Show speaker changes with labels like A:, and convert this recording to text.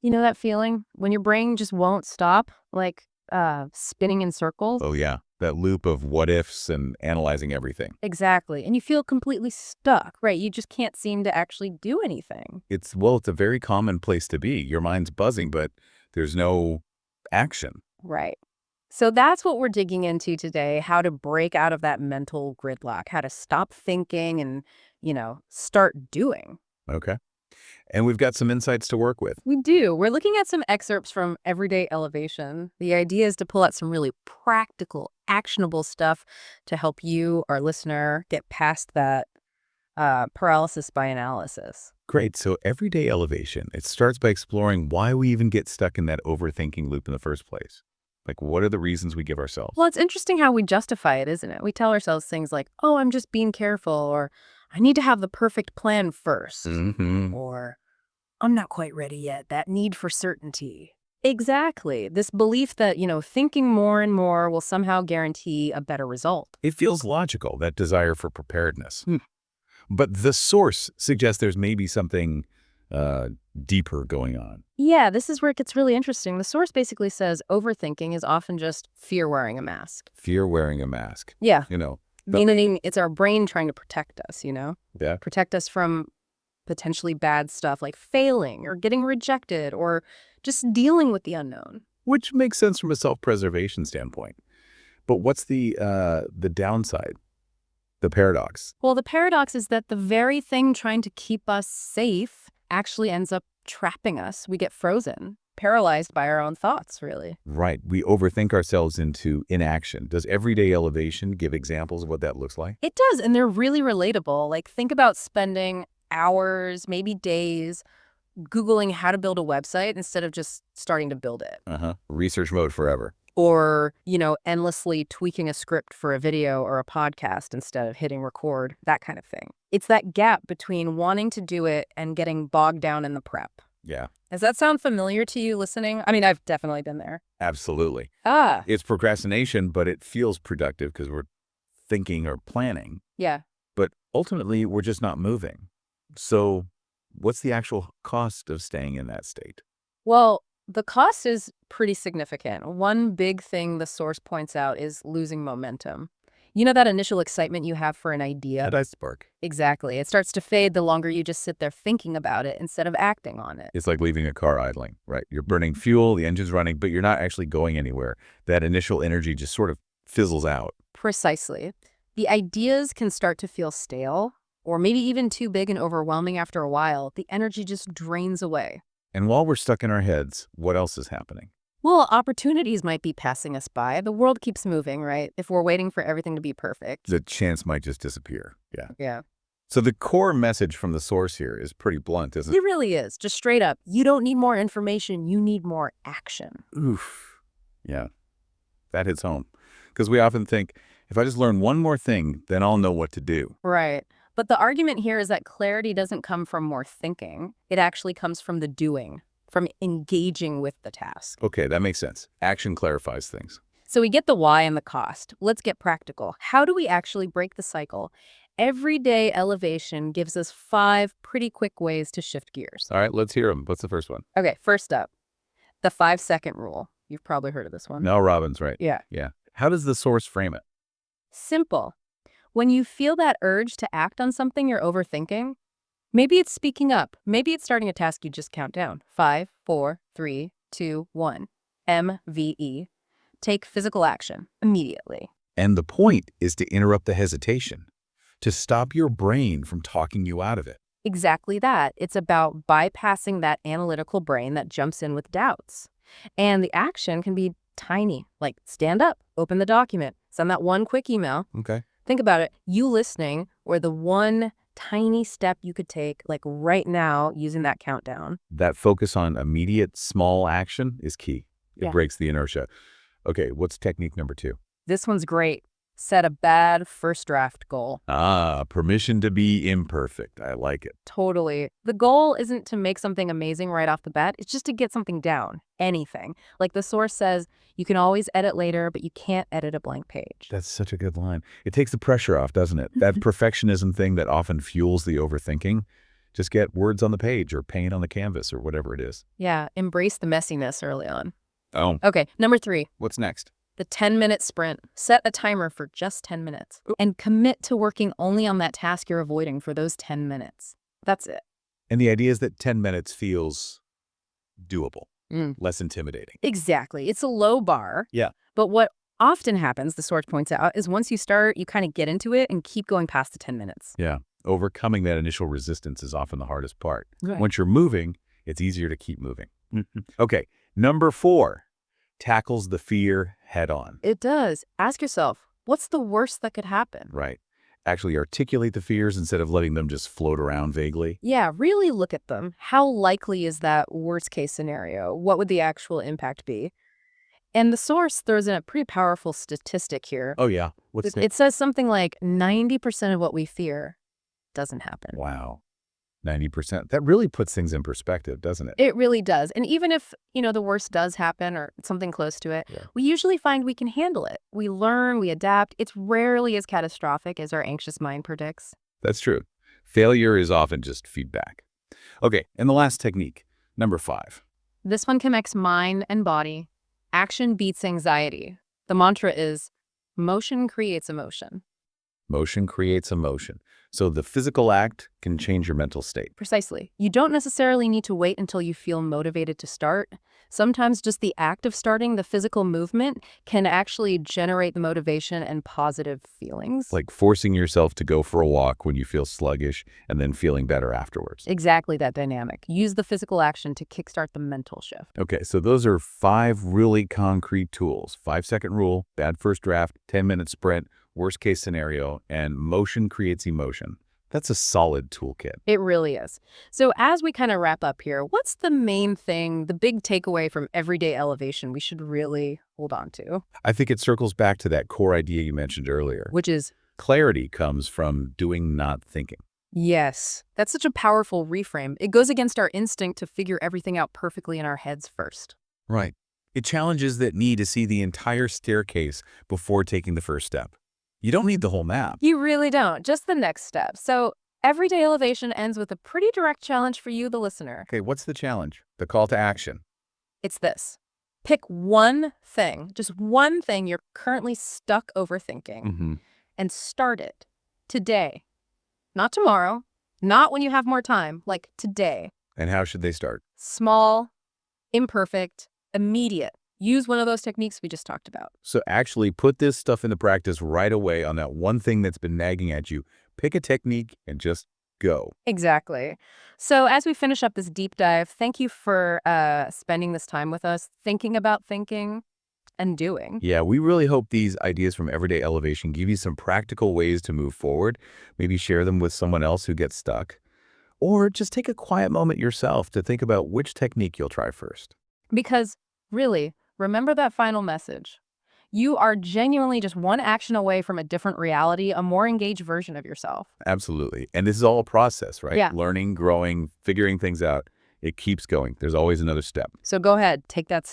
A: You know that feeling when your brain just won't stop, like spinning in circles?
B: Oh, yeah. That loop of what ifs and analyzing everything.
A: Exactly. And you feel completely stuck, right? You just can't seem to actually do anything.
B: It's a very common place to be. Your mind's buzzing, but there's no action.
A: Right. So that's what we're digging into today, how to break out of that mental gridlock, how to stop thinking and, start doing.
B: Okay. And we've got some insights to work with.
A: We do. We're looking at some excerpts from Everyday Elevation. The idea is to pull out some really practical, actionable stuff to help you, our listener, get past that paralysis by analysis.
B: Great. So everyday elevation, it starts by exploring why we even get stuck in that overthinking loop in the first place. Like, what are the reasons we give ourselves?
A: Well, it's interesting how we justify it, isn't it? We tell ourselves things like, oh, I'm just being careful, or I need to have the perfect plan first,
B: Hmm.
A: or I'm not quite ready yet, that need for certainty. Exactly. This belief that, thinking more and more will somehow guarantee a better result.
B: It feels logical, that desire for preparedness. But the source suggests there's maybe something uh, deeper going on.
A: Yeah, this is where it gets really interesting. The source basically says overthinking is often just fear wearing a mask.
B: Fear wearing a mask.
A: Yeah,
B: You know, the,
A: meaning it's our brain trying to protect us,
B: yeah.
A: protect us from potentially bad stuff like failing or getting rejected or just dealing with the unknown.
B: Which makes sense from a self-preservation standpoint. But what's the downside? The paradox.
A: Well, the paradox is that the very thing trying to keep us safe actually ends up trapping us. We get frozen, paralyzed by our own thoughts, really.
B: Right. We overthink ourselves into inaction. Does everyday elevation give examples of what that looks like?
A: It does, and they're really relatable. Like, think about spending hours, maybe days, Googling how to build a website instead of just starting to build it.
B: Uh-huh. Research mode forever.
A: Or, endlessly tweaking a script for a video or a podcast instead of hitting record, that kind of thing. It's that gap between wanting to do it and getting bogged down in the prep.
B: Yeah,
A: Does that sound familiar to you listening? I mean, I've definitely been there.
B: absolutely.
A: Ah,
B: It's procrastination, but it feels productive because we're thinking or planning.
A: yeah.
B: But ultimately, we're just not moving. So what's the actual cost of staying in that state?
A: Well, the cost is pretty significant. One big thing the source points out is losing momentum. You know that initial excitement you have for an idea?
B: That I spark.
A: Exactly. It starts to fade the longer you just sit there thinking about it instead of acting on it.
B: It's like leaving a car idling, right? You're burning fuel, the engine's running, but you're not actually going anywhere. That initial energy just sort of fizzles out.
A: Precisely. The ideas can start to feel stale, or maybe even too big and overwhelming after a while. The energy just drains away.
B: And while we're stuck in our heads, what else is happening?
A: Well, opportunities might be passing us by. The world keeps moving, right? If we're waiting for everything to be perfect.
B: The chance might just disappear. Yeah.
A: Yeah.
B: So the core message from the source here is pretty blunt, isn't
A: It really is. Just straight up. You don't need more information. You need more action.
B: it? Oof. Yeah, that hits home. Because we often think, if I just learn one more thing, then I'll know what to do.
A: Right. But the argument here is that clarity doesn't come from more thinking. It actually comes from the doing, from engaging with the task.
B: Okay, that makes sense. Action clarifies things.
A: So we get the why and the cost. Let's get practical. How do we actually break the cycle? Everyday elevation gives us 5 pretty quick ways to shift gears.
B: All right, let's hear them. What's the first one?
A: Okay, first up, the 5-second rule. You've probably heard of this one.
B: Mel Robbins, right?
A: Yeah.
B: Yeah. How does the source frame it?
A: Simple. When you feel that urge to act on something you're overthinking, maybe it's speaking up. Maybe it's starting a task you just count down. 5, 4, 3, 2, 1. MVE. Take physical action immediately.
B: And the point is to interrupt the hesitation, to stop your brain from talking you out of it.
A: Exactly that. It's about bypassing that analytical brain that jumps in with doubts. And the action can be tiny, like stand up, open the document, send that one quick email.
B: Okay.
A: Think about it. You listening, or the one tiny step you could take, like right now, using that countdown.
B: That focus on immediate small action is key. It
A: Yeah.
B: breaks the inertia. Okay, what's technique number 2?
A: This one's great. Set a bad first draft goal.
B: Permission to be imperfect. I like it.
A: Totally. The goal isn't to make something amazing right off the bat. It's just to get something down. Anything. Like the source says, you can always edit later, but you can't edit a blank page.
B: That's such a good line. It takes the pressure off, doesn't it? That perfectionism thing that often fuels the overthinking Just get words on the page or paint on the canvas or whatever it is.
A: Yeah, embrace the messiness early on.
B: Oh,
A: Okay, number 3,
B: what's next?
A: the 10-minute sprint. Set a timer for just 10 minutes and commit to working only on that task you're avoiding for those 10 minutes. That's it.
B: And the idea is that 10 minutes feels doable,
A: Mm.
B: less intimidating.
A: Exactly. It's a low bar.
B: Yeah.
A: But what often happens, the source points out, is once you start, you kind of get into it and keep going past the 10 minutes.
B: Yeah. Overcoming that initial resistance is often the hardest part.
A: Right.
B: Once you're moving, it's easier to keep moving. Okay. Number 4, tackles the fear head on.
A: It does. Ask yourself, what's the worst that could happen?
B: Right. Actually articulate the fears instead of letting them just float around vaguely.
A: Yeah, really look at them. How likely is that worst case scenario? What would the actual impact be? And the source throws in a pretty powerful statistic here.
B: Oh, yeah. What's
A: It says something like 90% of what we fear doesn't happen.
B: Wow. 90%. That really puts things in perspective, doesn't it?
A: It really does. And even if, the worst does happen or something close to it,
B: Yeah.
A: we usually find we can handle it. We learn, we adapt. It's rarely as catastrophic as our anxious mind predicts.
B: That's true. Failure is often just feedback. Okay, and the last technique, number 5.
A: This one connects mind and body. Action beats anxiety. The mantra is, motion creates emotion.
B: Motion creates emotion. So the physical act can change your mental state.
A: Precisely. You don't necessarily need to wait until you feel motivated to start. Sometimes just the act of starting, the physical movement, can actually generate the motivation and positive feelings.
B: Like forcing yourself to go for a walk when you feel sluggish and then feeling better afterwards.
A: Exactly that dynamic. Use the physical action to kickstart the mental shift.
B: Okay, so those are 5 really concrete tools. 5-second rule, bad first draft, 10-minute sprint, worst case scenario, and motion creates emotion. That's a solid toolkit.
A: It really is. So as we kind of wrap up here, what's the main thing, the big takeaway from everyday elevation we should really hold on to?
B: I think it circles back to that core idea you mentioned earlier.
A: Which is,
B: Clarity comes from doing, not thinking.
A: yes, that's such a powerful reframe. It goes against our instinct to figure everything out perfectly in our heads first.
B: Right. It challenges that need to see the entire staircase before taking the first step. You don't need the whole map.
A: You really don't, just the next step. So everyday elevation ends with a pretty direct challenge for you, the listener.
B: Okay, what's the challenge? The call to action.
A: It's this. Pick one thing, just one thing you're currently stuck overthinking, and start it today. Not tomorrow, not when you have more time, like today.
B: And how should they start?
A: Small, imperfect, immediate. Use one of those techniques we just talked about.
B: So actually put this stuff into practice right away on that one thing that's been nagging at you. Pick a technique and just go.
A: Exactly. So as we finish up this deep dive, thank you for spending this time with us, thinking about thinking and doing.
B: Yeah, we really hope these ideas from Everyday Elevation give you some practical ways to move forward. Maybe share them with someone else who gets stuck. Or just take a quiet moment yourself to think about which technique you'll try first.
A: Because really, remember that final message. You are genuinely just one action away from a different reality, a more engaged version of yourself.
B: Absolutely. And this is all a process, right?
A: Yeah.
B: Learning, growing, figuring things out. It keeps going. There's always another step.
A: So go ahead, take that step.